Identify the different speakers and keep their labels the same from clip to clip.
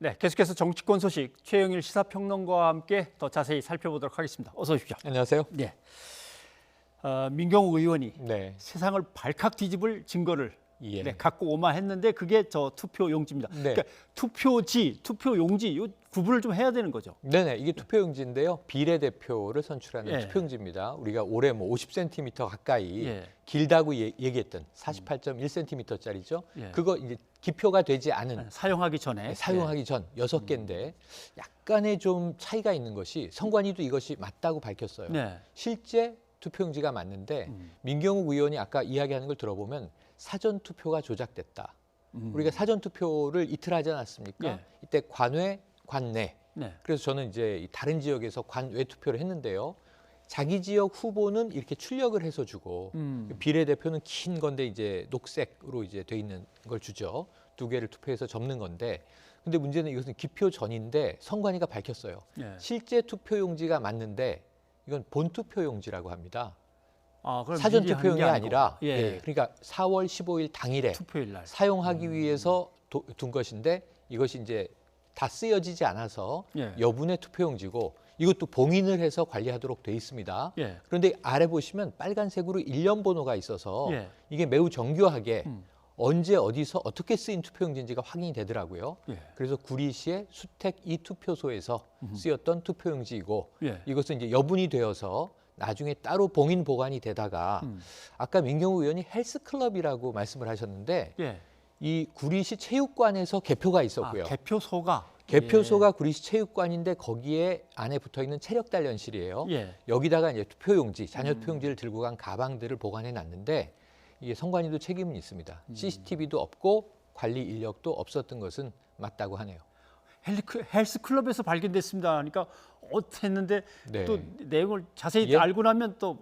Speaker 1: 네, 계속해서 정치권 소식 최영일 시사평론가와 함께 더 자세히 살펴보도록 하겠습니다. 어서 오십시오.
Speaker 2: 안녕하세요.
Speaker 1: 네, 민경욱 의원이
Speaker 2: 네.
Speaker 1: 세상을 발칵 뒤집을 증거를
Speaker 2: 예.
Speaker 1: 갖고 오마 했는데 그게 저 투표 용지입니다.
Speaker 2: 네.
Speaker 1: 그러니까 투표지, 투표 용지 요 구분을 좀 해야 되는 거죠.
Speaker 2: 네네, 이게 투표용지인데요. 비례대표를 선출하는
Speaker 1: 예.
Speaker 2: 투표용지입니다. 우리가 올해 뭐 50cm 가까이
Speaker 1: 예.
Speaker 2: 길다고 얘기했던 48.1cm짜리죠.
Speaker 1: 예.
Speaker 2: 그거 이제 기표가 되지 않은
Speaker 1: 사용하기 전에
Speaker 2: 사용하기 전 6개인데 약간의 좀 차이가 있는 것이 선관위도 이것이 맞다고 밝혔어요.
Speaker 1: 네.
Speaker 2: 실제 투표용지가 맞는데 민경욱 의원이 아까 이야기하는 걸 들어보면 사전 투표가 조작됐다. 우리가 사전 투표를 이틀 하지 않았습니까?
Speaker 1: 예.
Speaker 2: 이때 관외, 관내.
Speaker 1: 네.
Speaker 2: 그래서 저는 이제 다른 지역에서 관외 투표를 했는데요. 자기 지역 후보는 이렇게 출력을 해서 주고 비례대표는 긴 건데 이제 녹색으로 이제 돼 있는 걸 주죠. 2개를 투표해서 접는 건데. 근데 문제는 이것은 기표 전인데 선관위가 밝혔어요.
Speaker 1: 예.
Speaker 2: 실제 투표용지가 맞는데 이건 본투표용지라고 합니다.
Speaker 1: 그럼
Speaker 2: 사전
Speaker 1: 미리 하는
Speaker 2: 투표용이
Speaker 1: 게 아니고.
Speaker 2: 아니라
Speaker 1: 예.
Speaker 2: 예, 그러니까 4월 15일 당일에
Speaker 1: 투표일 날.
Speaker 2: 사용하기 위해서 둔 것인데 이것이 이제 다 쓰여지지 않아서
Speaker 1: 예.
Speaker 2: 여분의 투표용지고 이것도 봉인을 해서 관리하도록 돼 있습니다.
Speaker 1: 예.
Speaker 2: 그런데 아래 보시면 빨간색으로 일련 번호가 있어서
Speaker 1: 예.
Speaker 2: 이게 매우 정교하게 언제 어디서 어떻게 쓰인 투표용지인지가 확인이 되더라고요.
Speaker 1: 예.
Speaker 2: 그래서 구리시의 수택 이 투표소에서 쓰였던 투표용지이고
Speaker 1: 예.
Speaker 2: 이것은 이제 여분이 되어서 나중에 따로 봉인 보관이 되다가 아까 민경욱 의원이 헬스클럽이라고 말씀을 하셨는데
Speaker 1: 예.
Speaker 2: 이 구리시 체육관에서 개표가 있었고요.
Speaker 1: 개표소가
Speaker 2: 개표소가 구리시 체육관인데 거기에 안에 붙어 있는 체력 단련실이에요.
Speaker 1: 예.
Speaker 2: 여기다가 이제 투표용지, 잔여 투표용지를 들고 간 가방들을 보관해 놨는데 이게 선관위도 책임은 있습니다. CCTV도 없고 관리 인력도 없었던 것은 맞다고 하네요.
Speaker 1: 헬스클럽에서 발견됐습니다. 그러니까 했는데
Speaker 2: 네.
Speaker 1: 또 내용을 자세히
Speaker 2: 예.
Speaker 1: 알고 나면 또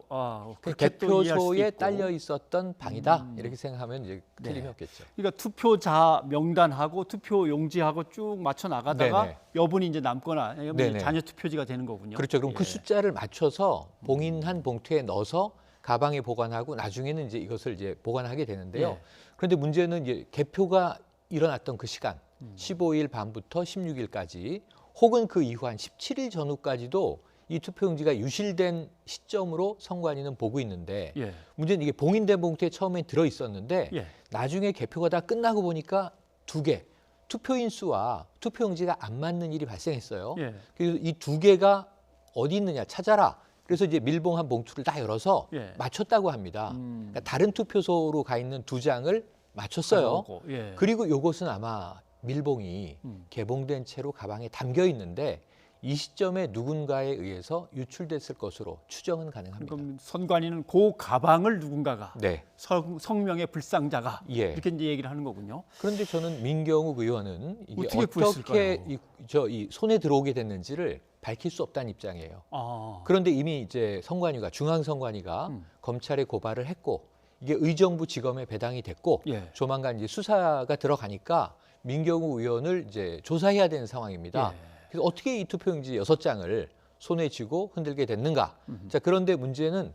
Speaker 1: 그렇게 또 이해할 수도
Speaker 2: 개표소에
Speaker 1: 있고.
Speaker 2: 딸려 있었던 방이다 이렇게 생각하면 이제 틀림이
Speaker 1: 네.
Speaker 2: 없겠죠.
Speaker 1: 그러니까 투표자 명단하고 투표 용지하고 쭉 맞춰 나가다가
Speaker 2: 네네.
Speaker 1: 여분이 이제 남거나 이제
Speaker 2: 네네.
Speaker 1: 잔여 투표지가 되는 거군요.
Speaker 2: 그렇죠. 그럼 그
Speaker 1: 예.
Speaker 2: 숫자를 맞춰서 봉인한 봉투에 넣어서 가방에 보관하고 나중에는 이제 이것을 이제 보관하게 되는데요.
Speaker 1: 예.
Speaker 2: 그런데 문제는 이제 개표가 일어났던 그 시간, 15일 밤부터 16일까지 혹은 그 이후 한 17일 전후까지도 이 투표용지가 유실된 시점으로 선관위는 보고 있는데
Speaker 1: 예.
Speaker 2: 문제는 이게 봉인된 봉투에 처음에 들어 있었는데
Speaker 1: 예.
Speaker 2: 나중에 개표가 다 끝나고 보니까 2개 투표인 수와 투표용지가 안 맞는 일이 발생했어요.
Speaker 1: 예.
Speaker 2: 그래서 이 2개가 어디 있느냐 찾아라. 그래서 이제 밀봉한 봉투를 다 열어서
Speaker 1: 예.
Speaker 2: 맞췄다고 합니다. 그러니까 다른 투표소로 가 있는 2장을 맞췄어요.
Speaker 1: 가져오고, 예.
Speaker 2: 그리고 이것은 아마 밀봉이 개봉된 채로 가방에 담겨 있는데 이 시점에 누군가에 의해서 유출됐을 것으로 추정은 가능합니다.
Speaker 1: 그럼 선관위는 그 가방을 누군가가
Speaker 2: 네.
Speaker 1: 성명의 불상자가
Speaker 2: 예.
Speaker 1: 이렇게 이제 얘기를 하는 거군요.
Speaker 2: 그런데 저는 민경욱 의원은 이게
Speaker 1: 어떻게 구했을까요?
Speaker 2: 어떻게 이 손에 들어오게 됐는지를 밝힐 수 없다는 입장이에요. 그런데 이미 이제 선관위가 중앙선관위가 검찰에 고발을 했고 이게 의정부 지검에 배당이 됐고
Speaker 1: 예.
Speaker 2: 조만간 이제 수사가 들어가니까 민경욱 의원을 이제 조사해야 되는 상황입니다.
Speaker 1: 예.
Speaker 2: 그래서 어떻게 이 투표용지 6장을 손에 쥐고 흔들게 됐는가? 자, 그런데 문제는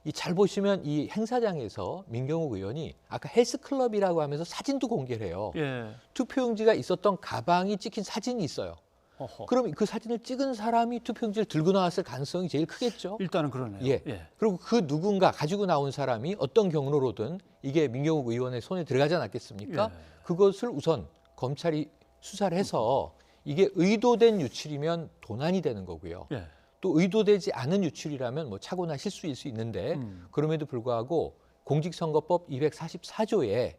Speaker 2: 이 잘 보시면 이 행사장에서 민경욱 의원이 아까 헬스클럽이라고 하면서 사진도 공개를 해요.
Speaker 1: 예.
Speaker 2: 투표용지가 있었던 가방이 찍힌 사진이 있어요.
Speaker 1: 어허.
Speaker 2: 그럼 그 사진을 찍은 사람이 투표용지를 들고 나왔을 가능성이 제일 크겠죠.
Speaker 1: 일단은 그러네요.
Speaker 2: 예. 그리고 그 누군가 가지고 나온 사람이 어떤 경로로든 이게 민경욱 의원의 손에 들어가지 않았겠습니까?
Speaker 1: 예.
Speaker 2: 그것을 우선 검찰이 수사를 해서 이게 의도된 유출이면 도난이 되는 거고요.
Speaker 1: 예.
Speaker 2: 또 의도되지 않은 유출이라면 뭐 착오나 실수일 수 있는데 그럼에도 불구하고 공직선거법 244조에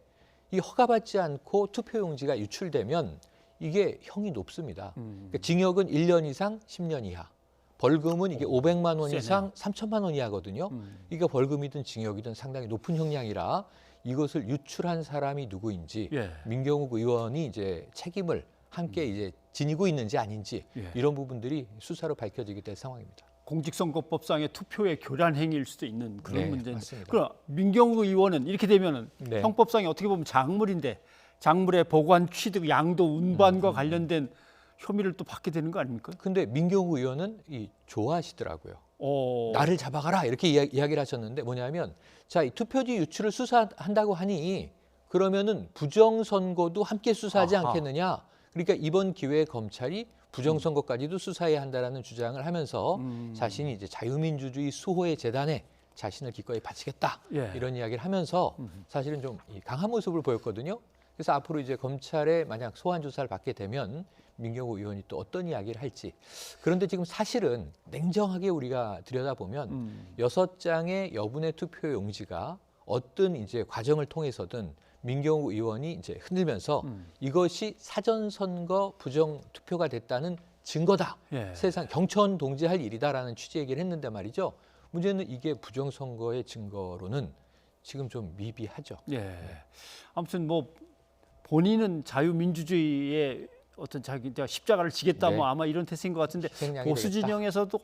Speaker 2: 이 허가받지 않고 투표용지가 유출되면 이게 형이 높습니다. 그러니까 징역은 1년 이상 10년 이하. 벌금은 이게 500만 원 이상 3천만 원 이하거든요. 이게 벌금이든 징역이든 상당히 높은 형량이라 이것을 유출한 사람이 누구인지
Speaker 1: 예.
Speaker 2: 민경욱 의원이 이제 책임을 함께 이제 지니고 있는지 아닌지
Speaker 1: 예.
Speaker 2: 이런 부분들이 수사로 밝혀지게 될 상황입니다.
Speaker 1: 공직선거법상의 투표의 교란 행위일 수도 있는 그런
Speaker 2: 네,
Speaker 1: 문제인데.
Speaker 2: 맞습니다.
Speaker 1: 그럼 민경욱 의원은 이렇게 되면은
Speaker 2: 네.
Speaker 1: 형법상에 어떻게 보면 작물인데 작물의 보관, 취득, 양도, 운반과 관련된 혐의를 또 받게 되는 거 아닙니까?
Speaker 2: 근데 민경욱 의원은 좋아하시더라고요.
Speaker 1: 어.
Speaker 2: 나를 잡아가라 이렇게 이야기를 하셨는데 뭐냐면 자, 이 투표지 유출을 수사한다고 하니 그러면은 부정선거도 함께 수사하지
Speaker 1: 아하.
Speaker 2: 않겠느냐. 그러니까 이번 기회에 검찰이 부정선거까지도 수사해야 한다라는 주장을 하면서 자신이 이제 자유민주주의 수호의 재단에 자신을 기꺼이 바치겠다
Speaker 1: 예.
Speaker 2: 이런 이야기를 하면서 사실은 좀 강한 모습을 보였거든요. 그래서 앞으로 이제 검찰에 만약 소환 조사를 받게 되면 민경호 의원이 또 어떤 이야기를 할지. 그런데 지금 사실은 냉정하게 우리가 들여다보면 6장의 여분의 투표 용지가 어떤 이제 과정을 통해서든 민경호 의원이 이제 흔들면서 이것이 사전선거 부정 투표가 됐다는 증거다.
Speaker 1: 예.
Speaker 2: 세상 경천 동지할 일이다라는 취지 얘기를 했는데 말이죠. 문제는 이게 부정선거의 증거로는 지금 좀 미비하죠.
Speaker 1: 예. 아무튼 뭐 본인은 자유민주주의의 어떤 자기 십자가를 지겠다
Speaker 2: 네.
Speaker 1: 뭐 아마 이런 태세인 것 같은데
Speaker 2: 희생양이
Speaker 1: 보수
Speaker 2: 되겠다.
Speaker 1: 진영에서도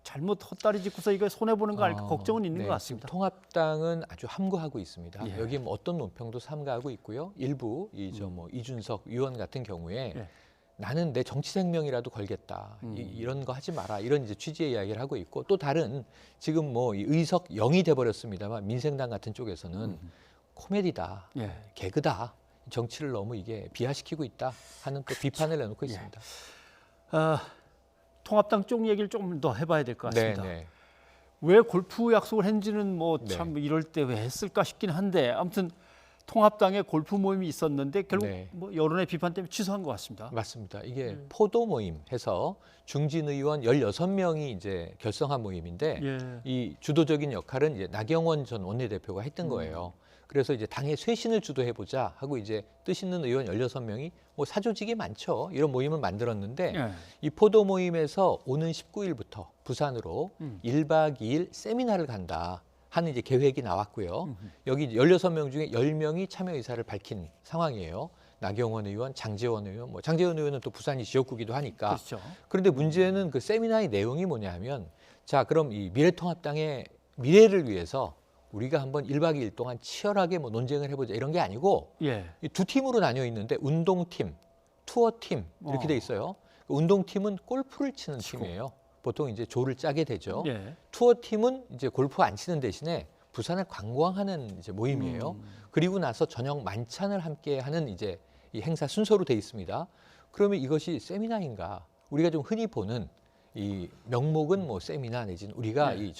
Speaker 1: 잘못 헛다리 짚고서 이거 손해 보는 거 알까 걱정은 있는
Speaker 2: 네,
Speaker 1: 것 같습니다.
Speaker 2: 지금 통합당은 아주 함구하고 있습니다.
Speaker 1: 예.
Speaker 2: 여기 뭐 어떤 논평도 삼가하고 있고요. 일부 뭐 이준석 의원 같은 경우에
Speaker 1: 예.
Speaker 2: 나는 내 정치 생명이라도 걸겠다. 이런 거 하지 마라. 이런 이제 취지의 이야기를 하고 있고 또 다른 지금 뭐 이 의석 0이 돼 버렸습니다만 민생당 같은 쪽에서는 코미디다.
Speaker 1: 예.
Speaker 2: 개그다. 정치를 너무 이게 비하시키고 있다 하는 또 비판을 내놓고 있습니다.
Speaker 1: 통합당 쪽 얘기를 조금 더 해봐야 될 것 같습니다.
Speaker 2: 네.
Speaker 1: 왜 골프 약속을 했는지는 뭐
Speaker 2: 네.
Speaker 1: 참 이럴 때 왜 했을까 싶긴 한데 아무튼 통합당에 골프 모임이 있었는데 결국
Speaker 2: 네.
Speaker 1: 뭐 여론의 비판 때문에 취소한 것 같습니다.
Speaker 2: 맞습니다. 이게 포도 모임 해서 중진 의원 16명이 이제 결성한 모임인데
Speaker 1: 예.
Speaker 2: 이 주도적인 역할은 이제 나경원 전 원내대표가 했던 거예요. 그래서 이제 당의 쇄신을 주도해 보자 하고 이제 뜻 있는 의원 16명이 뭐 사조직이 많죠. 이런 모임을 만들었는데
Speaker 1: 예.
Speaker 2: 이 포도 모임에서 오는 19일부터 부산으로 1박 2일 세미나를 간다 하는 이제 계획이 나왔고요. 여기 16명 중에 10명이 참여 의사를 밝힌 상황이에요. 나경원 의원, 장제원 의원, 뭐 장제원 의원은 또 부산이 지역구기도 하니까.
Speaker 1: 그렇죠.
Speaker 2: 그런데 문제는 그 세미나의 내용이 뭐냐면 자, 그럼 이 미래통합당의 미래를 위해서 우리가 한번 1박 2일 동안 치열하게 뭐 논쟁을 해보자 이런 게 아니고
Speaker 1: 예.
Speaker 2: 이 두 팀으로 나뉘어 있는데 운동팀, 투어팀 이렇게 돼 있어요. 운동팀은 골프를 치는 팀이에요. 보통 이제 조를 짜게 되죠.
Speaker 1: 예.
Speaker 2: 투어팀은 이제 골프 안 치는 대신에 부산을 관광하는 이제 모임이에요. 그리고 나서 저녁 만찬을 함께 하는 이제 이 행사 순서로 돼 있습니다. 그러면 이것이 세미나인가? 우리가 좀 흔히 보는 이 명목은 뭐 세미나 내지는 우리가
Speaker 1: 네.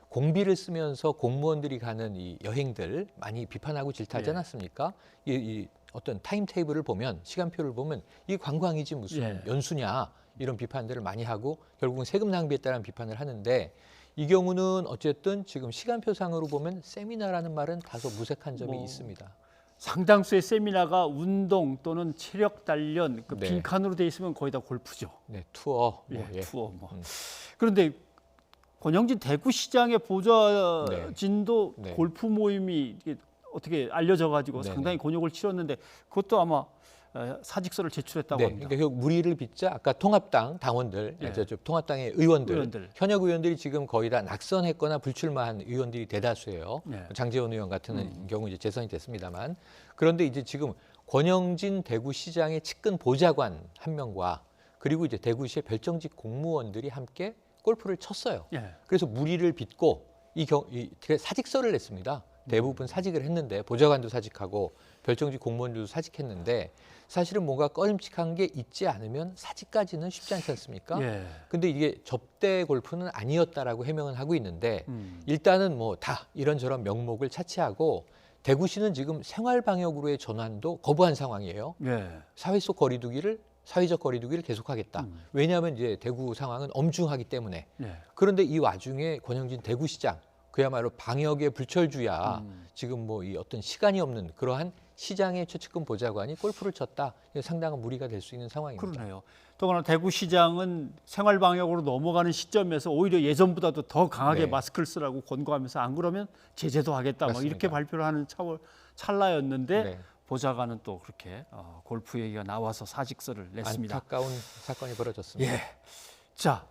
Speaker 2: 공비를 쓰면서 공무원들이 가는 이 여행들 많이 비판하고 질타하지
Speaker 1: 예.
Speaker 2: 않았습니까? 이 어떤 타임 테이블을 보면 시간표를 보면 이게 관광이지 무슨
Speaker 1: 예.
Speaker 2: 연수냐 이런 비판들을 많이 하고 결국은 세금 낭비했다는 비판을 하는데 이 경우는 어쨌든 지금 시간표상으로 보면 세미나라는 말은 다소 무색한 점이
Speaker 1: 뭐,
Speaker 2: 있습니다.
Speaker 1: 상당수의 세미나가 운동 또는 체력 단련 그
Speaker 2: 네.
Speaker 1: 빈칸으로 돼 있으면 거의 다 골프죠.
Speaker 2: 네, 투어,
Speaker 1: 예,
Speaker 2: 뭐, 예.
Speaker 1: 투어 뭐. 그런데 권영진 대구시장의 보좌진도
Speaker 2: 네.
Speaker 1: 골프 모임이 이게 어떻게 알려져 가지고
Speaker 2: 네네.
Speaker 1: 상당히 곤욕을 치렀는데 그것도 아마 사직서를 제출했다고
Speaker 2: 네,
Speaker 1: 합니다.
Speaker 2: 그러니까 무리를 빚자 아까 통합당 당원들,
Speaker 1: 예.
Speaker 2: 통합당의 의원들,
Speaker 1: 의원들.
Speaker 2: 현역 의원들이 지금 거의 다 낙선했거나 불출마한 의원들이 대다수예요.
Speaker 1: 네.
Speaker 2: 장제원 의원 같은 경우 이제 재선이 됐습니다만 그런데 이제 지금 권영진 대구시장의 측근 보좌관 한 명과 그리고 이제 대구시의 별정직 공무원들이 함께 골프를 쳤어요.
Speaker 1: 예.
Speaker 2: 그래서 무리를 빚고 사직서를 냈습니다. 대부분 사직을 했는데 보좌관도 사직하고 별정직 공무원들도 사직했는데 사실은 뭔가 꺼림칙한 게 있지 않으면 사직까지는 쉽지 않지 않습니까?
Speaker 1: 예.
Speaker 2: 근데 이게 접대 골프는 아니었다라고 해명을 하고 있는데
Speaker 1: 음.
Speaker 2: 일단은 뭐 다 이런저런 명목을 차치하고 대구시는 지금 생활방역으로의 전환도 거부한 상황이에요.
Speaker 1: 예.
Speaker 2: 사회적 거리두기를 계속하겠다. 왜냐하면 이제 대구 상황은 엄중하기 때문에.
Speaker 1: 예.
Speaker 2: 그런데 이 와중에 권영진 대구시장 그야말로 방역의 불철주야. 지금 뭐 이 어떤 시간이 없는 그러한 시장의 최측근 보좌관이 골프를 쳤다. 이게 상당한 무리가 될 수 있는 상황입니다.
Speaker 1: 그러네요. 더구나 대구시장은 생활 방역으로 넘어가는 시점에서 오히려 예전보다도 더 강하게
Speaker 2: 네.
Speaker 1: 마스크를 쓰라고 권고하면서 안 그러면 제재도 하겠다. 막
Speaker 2: 맞습니다.
Speaker 1: 이렇게 발표를 하는 찰나였는데
Speaker 2: 네.
Speaker 1: 보좌관은 또 그렇게 골프 얘기가 나와서 사직서를 냈습니다.
Speaker 2: 안타까운 사건이 벌어졌습니다.
Speaker 1: 예. 자,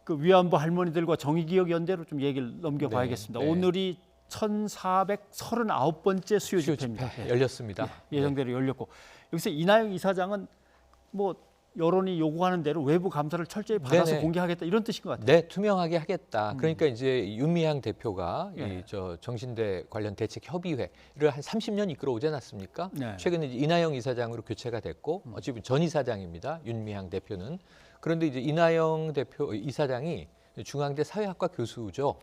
Speaker 1: 그 위안부 할머니들과 정의기억연대로 좀 얘기를 넘겨봐야겠습니다.
Speaker 2: 네, 네.
Speaker 1: 오늘이 1439번째 수요
Speaker 2: 수요
Speaker 1: 집회입니다.
Speaker 2: 집회 열렸습니다.
Speaker 1: 예정대로 열렸고 여기서 이나영 이사장은 뭐 여론이 요구하는 대로 외부 감사를 철저히 받아서
Speaker 2: 네네.
Speaker 1: 공개하겠다 이런 뜻인 것 같아요.
Speaker 2: 네, 투명하게 하겠다. 그러니까 이제 윤미향 대표가
Speaker 1: 네.
Speaker 2: 이 저 정신대 관련 대책 협의회를 한 30년 이끌어오지 않았습니까?
Speaker 1: 네.
Speaker 2: 최근에 이제 이나영 이사장으로 교체가 됐고 어차피 전 이사장입니다. 윤미향 대표는. 그런데 이제 이나영 대표 이사장이 중앙대 사회학과 교수죠.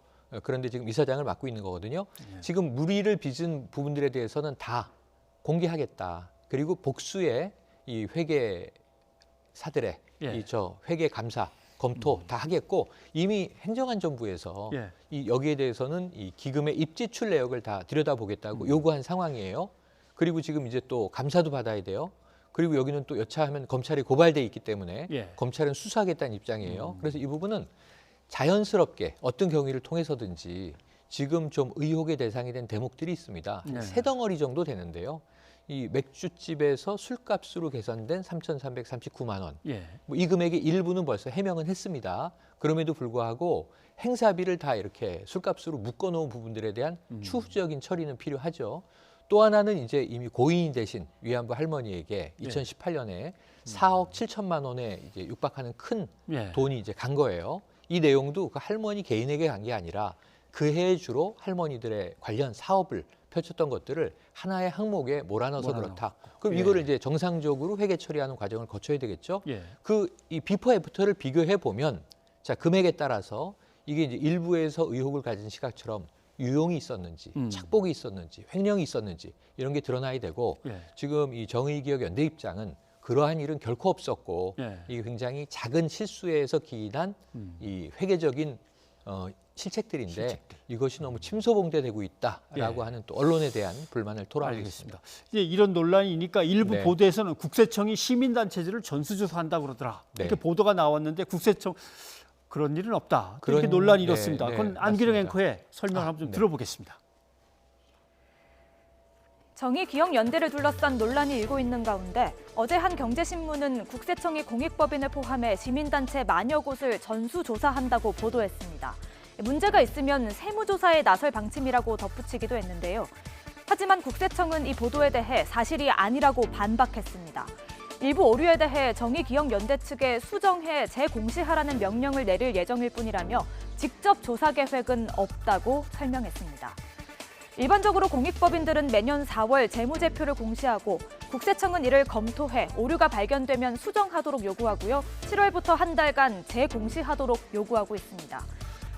Speaker 2: 그런데 지금 이사장을 맡고 있는 거거든요.
Speaker 1: 네.
Speaker 2: 지금 무리를 빚은 부분들에 대해서는 다 공개하겠다. 그리고 복수의 이 회계사들의
Speaker 1: 예.
Speaker 2: 이 저 회계 감사 검토 다 하겠고 이미 행정안전부에서
Speaker 1: 예.
Speaker 2: 이 여기에 대해서는 이 기금의 입지출 내역을 다 들여다보겠다고 요구한 상황이에요. 그리고 지금 이제 또 감사도 받아야 돼요. 그리고 여기는 또 여차하면 검찰이 고발돼 있기 때문에
Speaker 1: 예.
Speaker 2: 검찰은 수사하겠다는 입장이에요. 그래서 이 부분은 자연스럽게 어떤 경위를 통해서든지 지금 좀 의혹의 대상이 된 대목들이 있습니다.
Speaker 1: 네.
Speaker 2: 세 덩어리 정도 되는데요. 이 맥주집에서 술값으로 계산된 3,339만 원.
Speaker 1: 예.
Speaker 2: 뭐 이 금액의 일부는 벌써 해명은 했습니다. 그럼에도 불구하고 행사비를 다 이렇게 술값으로 묶어놓은 부분들에 대한 추후적인 처리는 필요하죠. 또 하나는 이제 이미 고인이 되신 위안부 할머니에게 2018년에 4억 7천만 원에 이제 육박하는 큰
Speaker 1: 예.
Speaker 2: 돈이 이제 간 거예요. 이 내용도 그 할머니 개인에게 간 게 아니라 그 해에 주로 할머니들의 관련 사업을 펼쳤던 것들을 하나의 항목에 몰아넣어서 그렇다. 그럼
Speaker 1: 예.
Speaker 2: 이거를 이제 정상적으로 회계 처리하는 과정을 거쳐야 되겠죠.
Speaker 1: 예.
Speaker 2: 그 이 비포 애프터를 비교해 보면 자 금액에 따라서 이게 이제 일부에서 의혹을 가진 시각처럼 유용이 있었는지, 착복이 있었는지, 횡령이 있었는지 이런 게 드러나야 되고
Speaker 1: 예.
Speaker 2: 지금 이 정의기억연대 입장은 그러한 일은 결코 없었고
Speaker 1: 예.
Speaker 2: 이 굉장히 작은 실수에서 기인한 이 회계적인 실책들인데 이것이 너무 침소봉대되고 있다라고
Speaker 1: 예.
Speaker 2: 하는 또 언론에 대한 불만을 토로하고
Speaker 1: 알겠습니다.
Speaker 2: 있습니다.
Speaker 1: 이제 이런 논란이니까 일부
Speaker 2: 네.
Speaker 1: 보도에서는 국세청이 시민단체들을 전수조사한다고 그러더라.
Speaker 2: 네.
Speaker 1: 이렇게 보도가 나왔는데 국세청 그런 일은 없다. 이렇게
Speaker 2: 그런-
Speaker 1: 논란이
Speaker 2: 네,
Speaker 1: 일었습니다.
Speaker 2: 네,
Speaker 1: 그건 안기령
Speaker 2: 맞습니다.
Speaker 1: 앵커의 설명을 한번 좀
Speaker 2: 네.
Speaker 1: 들어보겠습니다.
Speaker 3: 정의기억연대를 둘러싼 논란이 일고 있는 가운데 어제 한 경제신문은 국세청이 공익법인을 포함해 시민단체 만여 곳을 전수조사한다고 보도했습니다. 문제가 있으면 세무조사에 나설 방침이라고 덧붙이기도 했는데요. 하지만 국세청은 이 보도에 대해 사실이 아니라고 반박했습니다. 일부 오류에 대해 정의기억연대 측에 수정해 재공시하라는 명령을 내릴 예정일 뿐이라며 직접 조사 계획은 없다고 설명했습니다. 일반적으로 공익법인들은 매년 4월 재무제표를 공시하고 국세청은 이를 검토해 오류가 발견되면 수정하도록 요구하고요. 7월부터 한 달간 재공시하도록 요구하고 있습니다.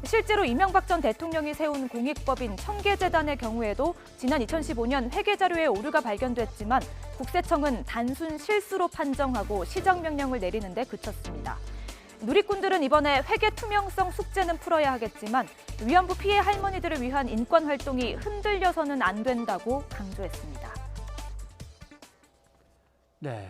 Speaker 3: 실제로 이명박 전 대통령이 세운 공익법인 청계재단의 경우에도 지난 2015년 회계자료에 오류가 발견됐지만 국세청은 단순 실수로 판정하고 시정명령을 내리는 데 그쳤습니다. 누리꾼들은 이번에 회계 투명성 숙제는 풀어야 하겠지만 위안부 피해 할머니들을 위한 인권 활동이 흔들려서는 안 된다고 강조했습니다.
Speaker 1: 네.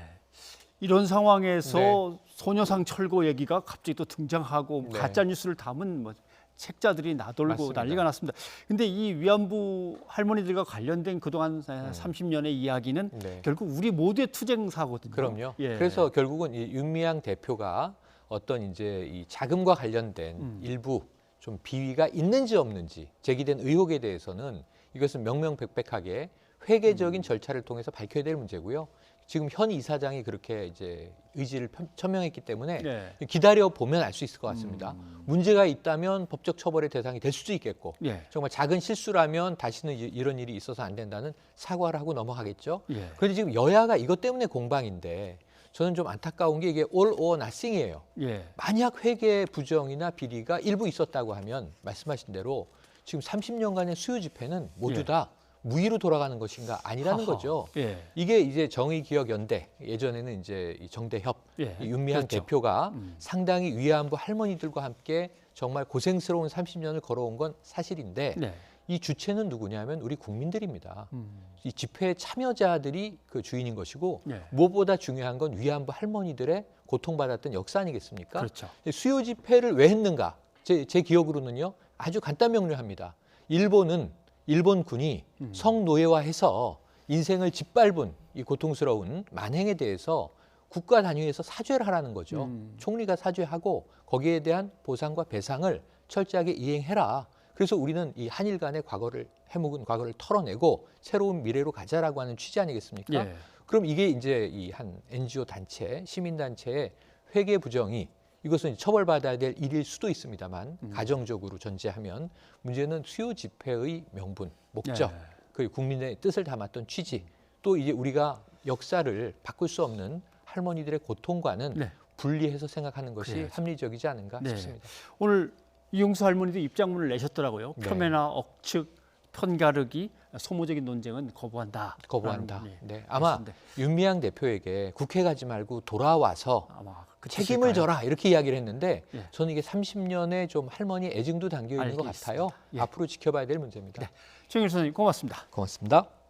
Speaker 1: 이런 상황에서
Speaker 2: 네.
Speaker 1: 소녀상 철거 얘기가 갑자기 또 등장하고
Speaker 2: 네.
Speaker 1: 가짜 뉴스를 담은 뭐 책자들이 나돌고
Speaker 2: 맞습니다.
Speaker 1: 난리가 났습니다. 근데 이 위안부 할머니들과 관련된 그동안 30년의 이야기는
Speaker 2: 네.
Speaker 1: 결국 우리 모두의 투쟁사거든요.
Speaker 2: 그럼요.
Speaker 1: 예.
Speaker 2: 그래서 결국은 이 윤미향 대표가 어떤 이제 이 자금과 관련된 일부 좀 비위가 있는지 없는지 제기된 의혹에 대해서는 이것은 명명백백하게 회계적인 절차를 통해서 밝혀야 될 문제고요. 지금 현 이사장이 그렇게 이제 의지를 천명했기 때문에
Speaker 1: 네.
Speaker 2: 기다려 보면 알 수 있을 것 같습니다. 문제가 있다면 법적 처벌의 대상이 될 수도 있겠고
Speaker 1: 예.
Speaker 2: 정말 작은 실수라면 다시는 이런 일이 있어서 안 된다는 사과를 하고 넘어가겠죠.
Speaker 1: 예.
Speaker 2: 그런데 지금 여야가 이것 때문에 공방인데 저는 좀 안타까운 게 이게 all or nothing이에요.
Speaker 1: 예.
Speaker 2: 만약 회계 부정이나 비리가 일부 있었다고 하면 말씀하신 대로 지금 30년간의 수요 집회는 모두
Speaker 1: 예.
Speaker 2: 다 무의로 돌아가는 것인가 아니라는
Speaker 1: 하하.
Speaker 2: 거죠.
Speaker 1: 예.
Speaker 2: 이게 이제 정의기억연대 예전에는 이제 이 정대협
Speaker 1: 예.
Speaker 2: 이 윤미향
Speaker 1: 그렇죠.
Speaker 2: 대표가 상당히 위안부 할머니들과 함께 정말 고생스러운 30년을 걸어온 건 사실인데
Speaker 1: 네.
Speaker 2: 이 주체는 누구냐면 우리 국민들입니다. 이 집회 참여자들이 그 주인인 것이고
Speaker 1: 예.
Speaker 2: 무엇보다 중요한 건 위안부 할머니들의 고통받았던 역사 아니겠습니까?
Speaker 1: 그렇죠.
Speaker 2: 수요 집회를 왜 했는가? 제 기억으로는요. 아주 간단 명료합니다. 일본군이 성노예화해서 인생을 짓밟은 이 고통스러운 만행에 대해서 국가 단위에서 사죄를 하라는 거죠. 총리가 사죄하고 거기에 대한 보상과 배상을 철저하게 이행해라. 그래서 우리는 이 한일 간의 과거를 해묵은 과거를 털어내고 새로운 미래로 가자라고 하는 취지 아니겠습니까?
Speaker 1: 예.
Speaker 2: 그럼 이게 이제 이 한 NGO 단체, 시민 단체의 회계 부정이 이것은 처벌받아야 될 일일 수도 있습니다만 가정적으로 전제하면 문제는 수요 집회의 명분, 목적,
Speaker 1: 네.
Speaker 2: 그 국민의 뜻을 담았던 취지, 또 이제 우리가 역사를 바꿀 수 없는 할머니들의 고통과는
Speaker 1: 네.
Speaker 2: 분리해서 생각하는 것이
Speaker 1: 그래야죠.
Speaker 2: 합리적이지 않은가
Speaker 1: 네.
Speaker 2: 싶습니다.
Speaker 1: 오늘 이용수 할머니도 입장문을 내셨더라고요.
Speaker 2: 네.
Speaker 1: 폄훼나 억측, 편가르기, 소모적인 논쟁은 거부한다.
Speaker 2: 거부한다.
Speaker 1: 라는,
Speaker 2: 네. 아마
Speaker 1: 말씀인데
Speaker 2: 윤미향 대표에게 국회 가지 말고 돌아와서
Speaker 1: 아마 그
Speaker 2: 책임을
Speaker 1: 뜻일까요?
Speaker 2: 져라 이렇게 이야기를 했는데
Speaker 1: 예.
Speaker 2: 저는 이게 30년의 좀 할머니 애증도 담겨 있는 것
Speaker 1: 알겠습니다.
Speaker 2: 같아요.
Speaker 1: 예.
Speaker 2: 앞으로 지켜봐야 될 문제입니다.
Speaker 1: 네. 최영일 선생님 고맙습니다.
Speaker 2: 고맙습니다.